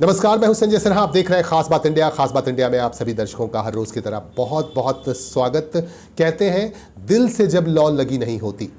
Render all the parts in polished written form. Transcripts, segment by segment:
नमस्कार, मैं हूं संजय सिन्हा। आप देख रहे हैं खास बात इंडिया। खास बात इंडिया में आप सभी दर्शकों का हर रोज की तरह बहुत बहुत स्वागत। कहते हैं दिल से जब लौ लगी नहीं होती,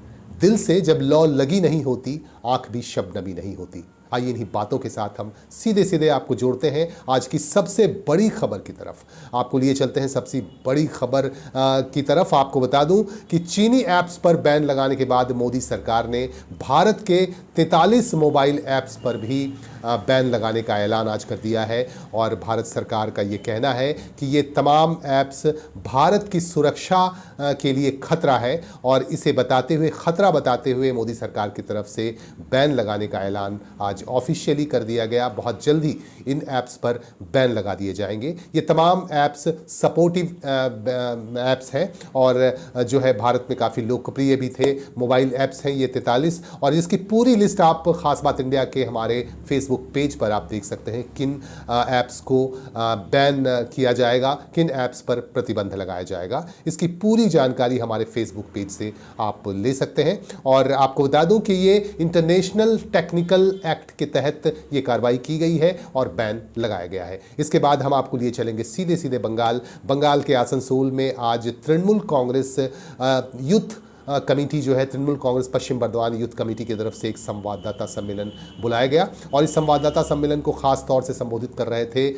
दिल से जब लौ लगी नहीं होती, आंख भी शबनमी नहीं होती। आइए इन्हीं बातों के साथ हम सीधे सीधे आपको जोड़ते हैं आज की सबसे बड़ी खबर की तरफ। आपको लिए चलते हैं सबसे बड़ी खबर की तरफ। आपको बता दूं कि चीनी ऐप्स पर बैन लगाने के बाद मोदी सरकार ने भारत के 43 मोबाइल ऐप्स पर भी बैन लगाने का ऐलान आज कर दिया है। और भारत सरकार का ये कहना है कि ये तमाम ऐप्स भारत की सुरक्षा के लिए खतरा है, और इसे बताते हुए, खतरा बताते हुए मोदी सरकार की तरफ से बैन लगाने का ऐलान आज ऑफिशियली कर दिया गया। बहुत जल्दी इन ऐप्स पर बैन लगा दिए जाएंगे। ये तमाम ऐप्स सपोर्टिव ऐप्स हैं और जो है भारत में काफ़ी लोकप्रिय भी थे मोबाइल ऐप्स हैं ये 43, और इसकी पूरी लिस्ट आप खास बात इंडिया के हमारे फेसबुक पेज पर आप देख सकते हैं किन ऐप्स को बैन किया जाएगा, किन ऐप्स पर प्रतिबंध लगाया जाएगा। इसकी पूरी जानकारी हमारे फेसबुक पेज से आप ले सकते हैं। और आपको बता दूं कि ये इंटरनेशनल टेक्निकल एक्ट के तहत ये कार्रवाई की गई है और बैन लगाया गया है। इसके बाद हम आपको लिए चलेंगे सीधे सीधे बंगाल के आसनसोल में आज तृणमूल कांग्रेस यूथ कमेटी जो है, तृणमूल कांग्रेस पश्चिम बर्धमान यूथ कमेटी की तरफ से एक संवाददाता सम्मेलन बुलाया गया। और इस संवाददाता सम्मेलन को खास तौर से संबोधित कर रहे थे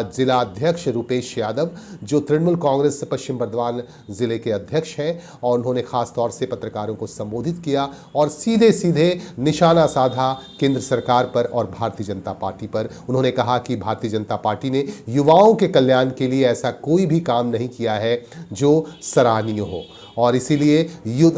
जिला अध्यक्ष रूपेश यादव, जो तृणमूल कांग्रेस पश्चिम बर्धमान जिले के अध्यक्ष हैं। और उन्होंने खास तौर से पत्रकारों को संबोधित किया और सीधे सीधे निशाना साधा केंद्र सरकार पर और भारतीय जनता पार्टी पर। उन्होंने कहा कि भारतीय जनता पार्टी ने युवाओं के कल्याण के लिए ऐसा कोई भी काम नहीं किया है जो सराहनीय हो, और इसीलिए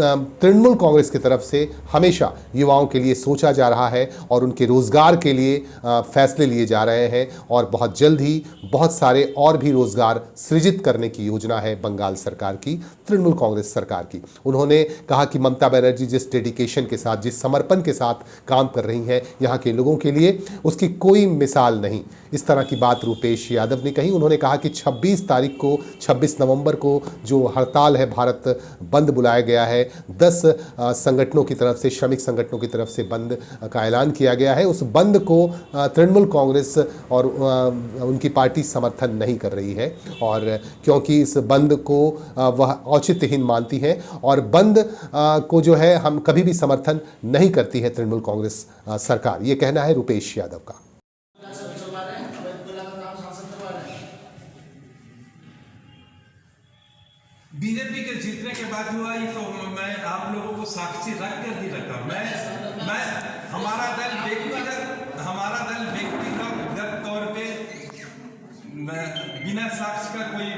तृणमूल कांग्रेस की तरफ से हमेशा युवाओं के लिए सोचा जा रहा है और उनके रोजगार के लिए फैसले लिए जा रहे हैं। और बहुत जल्द ही बहुत सारे और भी रोजगार सृजित करने की योजना है बंगाल सरकार की, तृणमूल कांग्रेस सरकार की। उन्होंने कहा कि ममता बनर्जी जिस डेडिकेशन के साथ, जिस समर्पण के साथ काम कर रही हैं यहाँ के लोगों के लिए, उसकी कोई मिसाल नहीं। इस तरह की बात रूपेश यादव ने कही। उन्होंने कहा कि 26 नवंबर को जो हड़ताल है, भारत बंद बुलाया गया है, 10 संगठनों की तरफ से, श्रमिक संगठनों की तरफ से बंद का ऐलान किया गया है। उस बंद को तृणमूल कांग्रेस और उनकी पार्टी समर्थन नहीं कर रही है, और क्योंकि इस बंद को वह औचित्यहीन मानती है और बंद को जो है हम कभी भी समर्थन नहीं करती है तृणमूल कांग्रेस सरकार। ये कहना है रूपेश यादव का। बीजेपी के जीतने के बाद हुआ ये, तो मैं आप लोगों को साक्षी रख कर ही रखा। मैं हमारा दल व्यक्तिगत तौर पे बिना साक्ष्य का कोई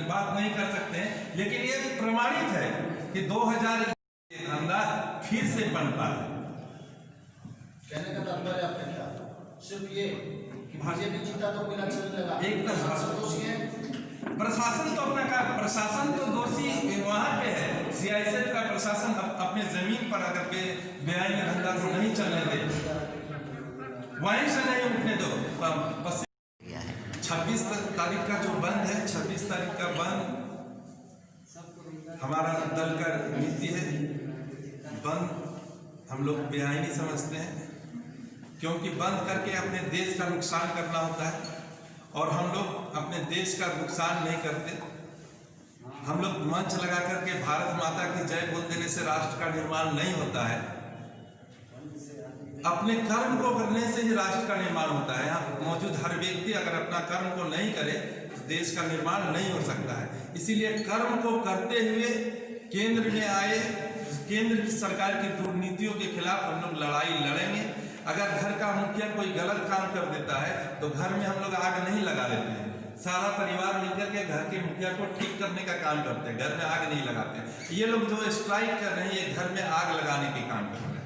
बात नहीं कर सकते हैं, लेकिन ये प्रमाणित है कि 2000 धंधा फिर से बन पा रहा। कहने का तात्पर्य आपका क्या? सिर्फ ये कि बीजेपी जीता तो कोई अच्छा नहीं लगा, एकदम दोषी है। प्रशासन तो अपना का, प्रशासन तो दोषी वहां पे है। सियासत का प्रशासन अपने जमीन पर अगर बेआईनी धंधा को नहीं चलने दे, वहीं से नहीं उठने दो। 26 तारीख का जो बंद है, 26 तारीख का बंद हमारा दल का नीति है। बंद हम लोग बेआईनी समझते हैं, क्योंकि बंद करके अपने देश का नुकसान करना होता है, और हम लोग अपने देश का नुकसान नहीं करते। हम लोग मंच लगा करके भारत माता की जय बोल देने से राष्ट्र का निर्माण नहीं होता है। अपने कर्म को करने से ही राष्ट्र का निर्माण होता है। यहाँ मौजूद हर व्यक्ति अगर अपना कर्म को नहीं करे तो देश का निर्माण नहीं हो सकता है। इसीलिए कर्म को करते हुए केंद्र में आए, केंद्र की सरकार की दुर्नीतियों के खिलाफ हम लोग लड़ाई लड़ेंगे। अगर घर का मुखिया कोई गलत काम कर देता है तो घर में हम लोग आग नहीं लगा देते हैं। सारा परिवार मिलकर के घर के मुखिया को ठीक करने का काम करते हैं, घर में आग नहीं लगाते। ये लोग जो स्ट्राइक कर रहे हैं, ये घर में आग लगाने के काम कर रहे हैं।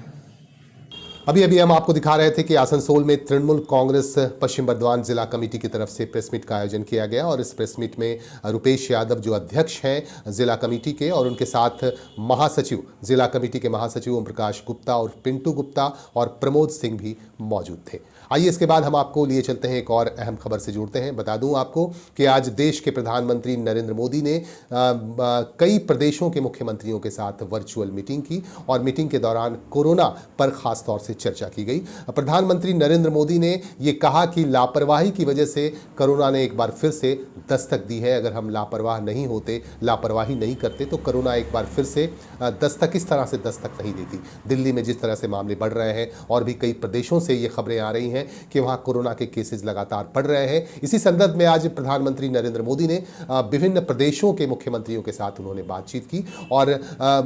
अभी हम आपको दिखा रहे थे कि आसनसोल में तृणमूल कांग्रेस पश्चिम बर्धमान जिला कमेटी की तरफ से प्रेस मीट का आयोजन किया गया। और इस प्रेस मीट में रूपेश यादव जो अध्यक्ष हैं जिला कमेटी के, और उनके साथ महासचिव, जिला कमेटी के महासचिव ओम प्रकाश गुप्ता और पिंटू गुप्ता और प्रमोद सिंह भी मौजूद थे। आइए इसके बाद हम आपको लिए चलते हैं एक और अहम खबर से जुड़ते हैं। बता दूं आपको कि आज देश के प्रधानमंत्री नरेंद्र मोदी ने कई प्रदेशों के मुख्यमंत्रियों के साथ वर्चुअल मीटिंग की और मीटिंग के दौरान कोरोना पर खास तौर से चर्चा की गई। प्रधानमंत्री नरेंद्र मोदी ने ये कहा कि लापरवाही की वजह से कोरोना ने एक बार फिर से दस्तक दी है। अगर हम लापरवाह नहीं होते, लापरवाही नहीं करते तो कोरोना एक बार फिर से दस्तक इस तरह से दस्तक नहीं देती। दिल्ली में जिस तरह से मामले बढ़ रहे हैं और भी कई प्रदेशों से ये खबरें आ रही हैं कि वहाँ कोरोना के केसेस लगातार बढ़ रहे हैं। इसी संदर्भ में आज प्रधानमंत्री नरेंद्र मोदी ने विभिन्न प्रदेशों के मुख्यमंत्रियों के साथ उन्होंने बातचीत की और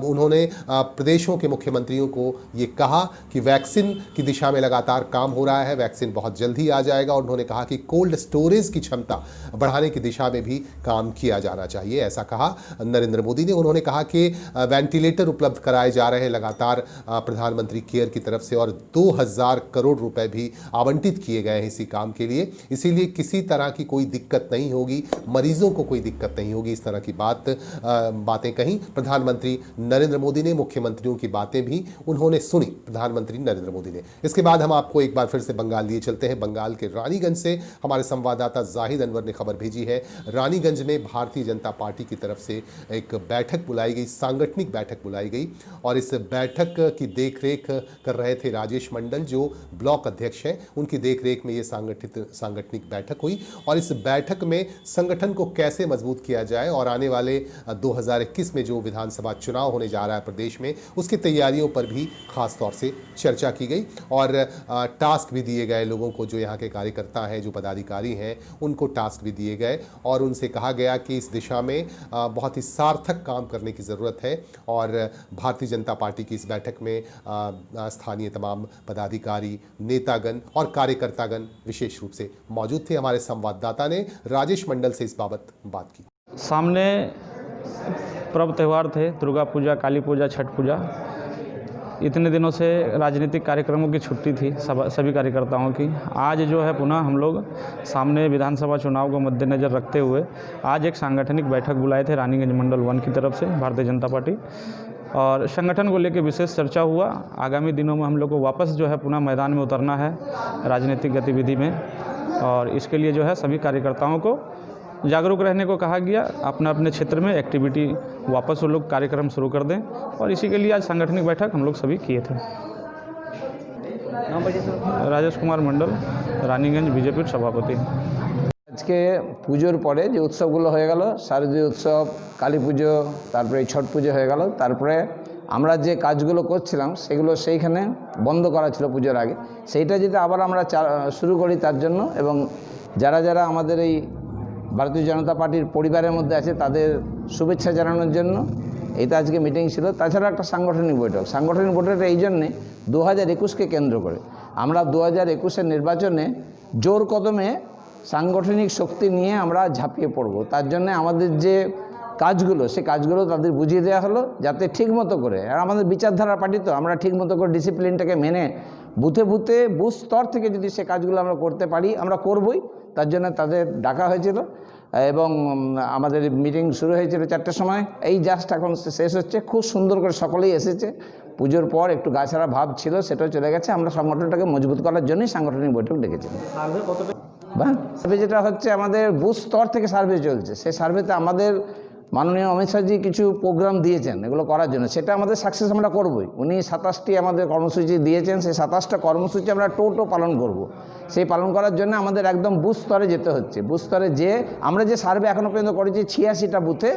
उन्होंने प्रदेशों के मुख्यमंत्रियों को ये कहा कि वैक्सीन की दिशा में लगातार काम हो रहा है, वैक्सीन बहुत जल्द ही आ जाएगा। और उन्होंने कहा कि कोल्ड स्टोरेज की क्षमता बढ़ाने की दिशा में भी काम किया जाना चाहिए, ऐसा कहा नरेंद्र मोदी ने। उन्होंने कहा कि वेंटिलेटर उपलब्ध कराए जा रहे हैं लगातार प्रधानमंत्री केयर की तरफ से और 2000 करोड़ रुपए भी आवंटित किए गए हैं इसी काम के लिए। इसीलिए किसी तरह की कोई दिक्कत नहीं होगी, मरीजों को कोई दिक्कत नहीं होगी, इस तरह की बातें कहीं प्रधानमंत्री नरेंद्र मोदी ने। मुख्यमंत्रियों की बातें भी उन्होंने सुनी प्रधानमंत्री नरेंद्र मोदी ने। इसके बाद हम आपको एक बार फिर से बंगाल लिए चलते हैं। बंगाल के रानीगंज से हमारे संवाददाता जाहिद अनवर ने खबर भेजी है। रानीगंज में भारतीय जनता पार्टी की तरफ से एक बैठक बुलाई गई, सांगठनिक बैठक बुलाई गई और इस बैठक की देखरेख कर रहे थे राजेश मंडल जो ब्लॉक अध्यक्ष हैं। उनकी देखरेख में ये सांगठनिक बैठक हुई और इस बैठक में संगठन को कैसे मजबूत किया जाए और आने वाले 2021 में जो विधानसभा चुनाव होने जा रहा है प्रदेश में, उसकी तैयारियों पर भी खास तौर से चर्चा की गई और टास्क भी दिए गए लोगों को, जो यहाँ के कार्यकर्ता हैं, जो पदाधिकारी हैं, उनको टास्क भी दिए गए और उनसे कहा गया कि इस दिशा में बहुत ही सार्थक काम करने की ज़रूरत है। और भारतीय जनता पार्टी की इस बैठक में स्थानीय तमाम पदाधिकारी, नेतागण और कार्यकर्तागण विशेष रूप से मौजूद थे। हमारे संवाददाता ने राजेश मंडल से इस बाबत बात की। सामने पर्व त्यौहार थे, दुर्गा पूजा, काली पूजा, छठ पूजा। इतने दिनों से राजनीतिक कार्यक्रमों की छुट्टी थी सभी कार्यकर्ताओं की। आज जो है पुनः हम लोग सामने विधानसभा चुनाव को मद्देनज़र रखते हुए आज एक सांगठनिक बैठक बुलाए थे रानीगंज मंडल 1 की तरफ से भारतीय जनता पार्टी, और संगठन को लेकर विशेष चर्चा हुआ। आगामी दिनों में हम लोग को वापस जो है पुनः मैदान में उतरना है राजनीतिक गतिविधि में और इसके लिए जो है सभी कार्यकर्ताओं को जागरूक रहने को कहा गया। अपने अपने क्षेत्र में एक्टिविटी वापस वो लोग कार्यक्रम शुरू कर दें और इसी के लिए आज सांगठनिक बैठक हम लोग सभी किए थे। राजेश कुमार मंडल, रानीगंज बीजेपी सभापति। আজকে পুজোর পরে যে উৎসবগুলো হয়ে গেল, শারদীয় উৎসব, কালী পুজো, তারপরে ছট পুজো হয়ে গেল, তারপরে আমরা যে কাজগুলো করছিলাম সেগুলো সেইখানে বন্ধ করা ছিল পুজোর আগে, সেইটা যদি আবার আমরা শুরু করি তার জন্য এবং যারা যারা আমাদের এই ভারতীয় জনতা পার্টির পরিবারের মধ্যে আছে তাদের শুভেচ্ছা জানানোর জন্য এইটা আজকে মিটিং ছিল। তাছাড়া একটা সাংগঠনিক বৈঠক এই জন্যে 2021কে কেন্দ্র করে আমরা 2021-এর নির্বাচনে জোর কদমে সাংগঠনিক শক্তি নিয়ে আমরা ঝাঁপিয়ে পড়ব। তার জন্য আমাদের যে কাজগুলো সেই কাজগুলো তাদের বুঝিয়ে দেওয়া হলো যাতে ঠিকমতো করে, আর আমাদের বিচারধারা পার্টি তো আমরা ঠিকমতো করে ডিসিপ্লিনটাকে মেনে বুথে বুথ স্তর থেকে যদি সে কাজগুলো আমরা করতে পারি আমরা করবই। তার জন্য তাদের ডাকা হয়েছিল এবং আমাদের মিটিং শুরু হয়েছিল 4টার সময়। এই জাস্ট এখন শেষ হচ্ছে। খুব সুন্দর করে সকলেই এসেছে। পুজোর পর একটু গাছাড়া ভাব ছিল, সেটাও চলে গেছে। আমরা সংগঠনটাকে মজবুত করার জন্যই সাংগঠনিক বৈঠক ডেকেছিলাম। সার্ভে যেটা হচ্ছে আমাদের বুথ স্তর থেকে সার্ভে চলছে, সেই সার্ভেতে আমাদের মাননীয় অমিত শাহজি কিছু প্রোগ্রাম দিয়েছেন এগুলো করার জন্য, সেটা আমাদের সাকসেস আমরা করবই। উনি 27টি আমাদের কর্মসূচি দিয়েছেন, সেই 27টা কর্মসূচি আমরা টোটো পালন করব। সেই পালন করার জন্য আমাদের একদম বুথ স্তরে যেতে হচ্ছে। বুথ স্তরে যে আমরা যে সার্ভে এখনও পর্যন্ত করেছি 86টা বুথে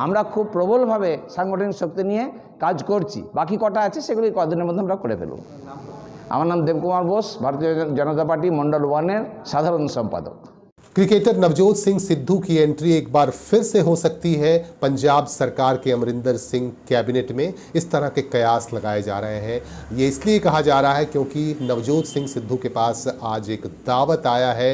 আমরা খুব প্রবলভাবে সাংগঠনিক শক্তি নিয়ে কাজ করছি। বাকি কটা আছে সেগুলি কদিনের মধ্যে আমরা করে ফেলব। আমার নাম দেবকুমার বোস, ভারতীয় জনতা পার্টি মন্ডল 1-এর সাধারণ সম্পাদক। क्रिकेटर नवजोत सिंह सिद्धू की एंट्री एक बार फिर से हो सकती है पंजाब सरकार के अमरिंदर सिंह कैबिनेट में, इस तरह के कयास लगाए जा रहे हैं। ये इसलिए कहा जा रहा है क्योंकि नवजोत सिंह सिद्धू के पास आज एक दावत आया है,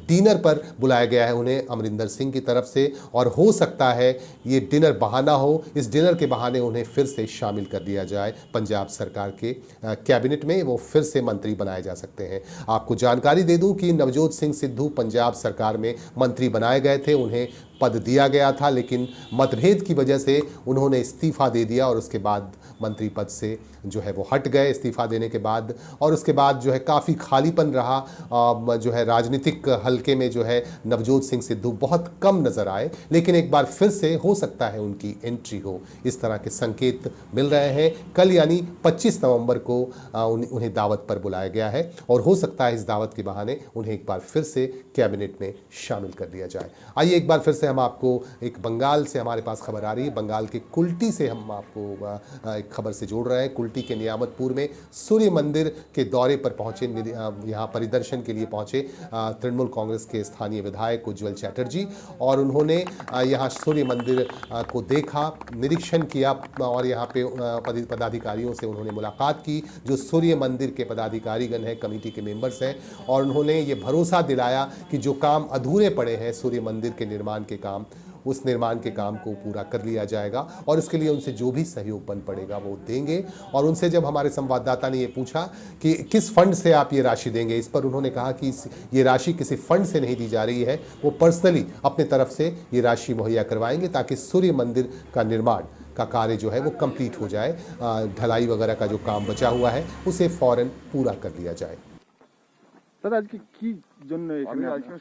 डिनर पर बुलाया गया है उन्हें अमरिंदर सिंह की तरफ से, और हो सकता है ये डिनर बहाना हो, इस डिनर के बहाने उन्हें फिर से शामिल कर दिया जाए पंजाब सरकार के कैबिनेट में, वो फिर से मंत्री बनाए जा सकते हैं। आपको जानकारी दे दूं कि नवजोत सिंह सिद्धू पंजाब सरकार में मंत्री बनाए गए थे, उन्हें पद दिया गया था, लेकिन मतभेद की वजह से उन्होंने इस्तीफ़ा दे दिया और उसके बाद मंत्री पद से जो है वो हट गए इस्तीफ़ा देने के बाद। और उसके बाद जो है काफ़ी खालीपन रहा, जो है राजनीतिक हलके में जो है नवजोत सिंह सिद्धू बहुत कम नज़र आए, लेकिन एक बार फिर से हो सकता है उनकी एंट्री हो, इस तरह के संकेत मिल रहे हैं। कल यानी 25 नवंबर को उन्हें दावत पर बुलाया गया है और हो सकता है इस दावत के बहाने उन्हें एक बार फिर से कैबिनेट में शामिल कर लिया जाए। आइए एक बार फिर से हम आपको एक बंगाल से हमारे पास खबर आ रही है, बंगाल के कुल्टी से हम आपको एक खबर से जोड़ रहे हैं। कुल्टी के नियामतपुर में सूर्य मंदिर के दौरे पर पहुंचे, यहाँ परिदर्शन के लिए पहुंचे तृणमूल कांग्रेस के स्थानीय विधायक उज्जवल चैटर्जी, और उन्होंने यहाँ सूर्य मंदिर को देखा, निरीक्षण किया और यहाँ पे पदाधिकारियों से उन्होंने मुलाकात की जो सूर्य मंदिर के पदाधिकारीगण हैं, कमेटी के मेंबर्स हैं, और उन्होंने ये भरोसा दिलाया कि जो काम अधूरे पड़े हैं सूर्य मंदिर के निर्माण के काम, उस निर्माण के काम को पूरा कर लिया जाएगा और उसके लिए उनसे जो भी सहयोग बन पड़ेगा वो देंगे। और उनसे जब हमारे संवाददाता ने ये पूछा कि किस फंड से आप ये राशि देंगे, इस पर उन्होंने कहा कि ये राशि किसी फंड से नहीं दी जा रही है, वो पर्सनली अपने तरफ से ये राशि मुहैया करवाएंगे ताकि सूर्य मंदिर का निर्माण का कार्य जो है वो कंप्लीट हो जाए, ढलाई वगैरह का जो काम बचा हुआ है उसे फौरन पूरा कर लिया जाए। দাদা আজকে কি জন্য আমি এখানে আজকে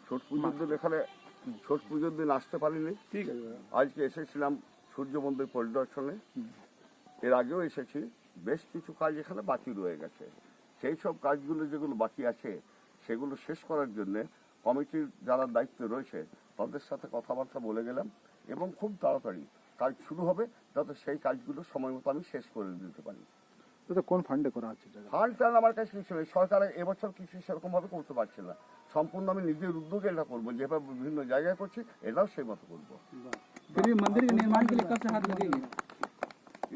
ছট পুজোর দিন এখানে ছট পুজোর দিন আসতে পারিনি। ঠিক আছে আজকে এসেছিলাম সূর্য মন্দির পরিদর্শনে। এর আগেও এসেছি, বেশ কিছু কাজ এখানে বাকি রয়ে গেছে। সেই সব কাজগুলো যেগুলো বাকি আছে সেগুলো শেষ করার জন্য কমিটির যারা দায়িত্বে রয়েছে তাদের সাথে কথাবার্তা বলে গেলাম এবং খুব তাড়াতাড়ি কাজ শুরু হবে যাতে সেই কাজগুলো সময় মতো আমি শেষ করে দিতে পারি। দাদা কোন ফান্ডে করা হচ্ছে ফান্ড টান আমার কাছে কিছু নেই, সরকার এবছর কিছু সেরকমভাবে করতে পারছে না। সম্পূর্ণ আমি নিজের উদ্যোগে এটা করবো, যেভাবে বিভিন্ন জায়গায় করছি এটাও সেই মতো করবো। फिर भी मंदिर के निर्माण के लिए कब से हाथ लगेंगे?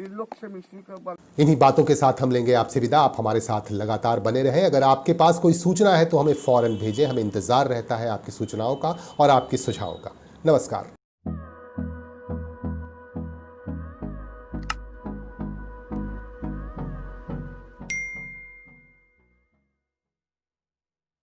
इन लोग से मिस्त्री का बात। इन्हीं बातों के साथ हम लेंगे आपसे विदा। आप हमारे साथ लगातार बने रहें। अगर आपके पास कोई सूचना है तो हमें फ़ौरन भेजें, हमें इंतज़ार रहता है आपकी सूचनाओं का और आपके सुझावों का। नमस्कार।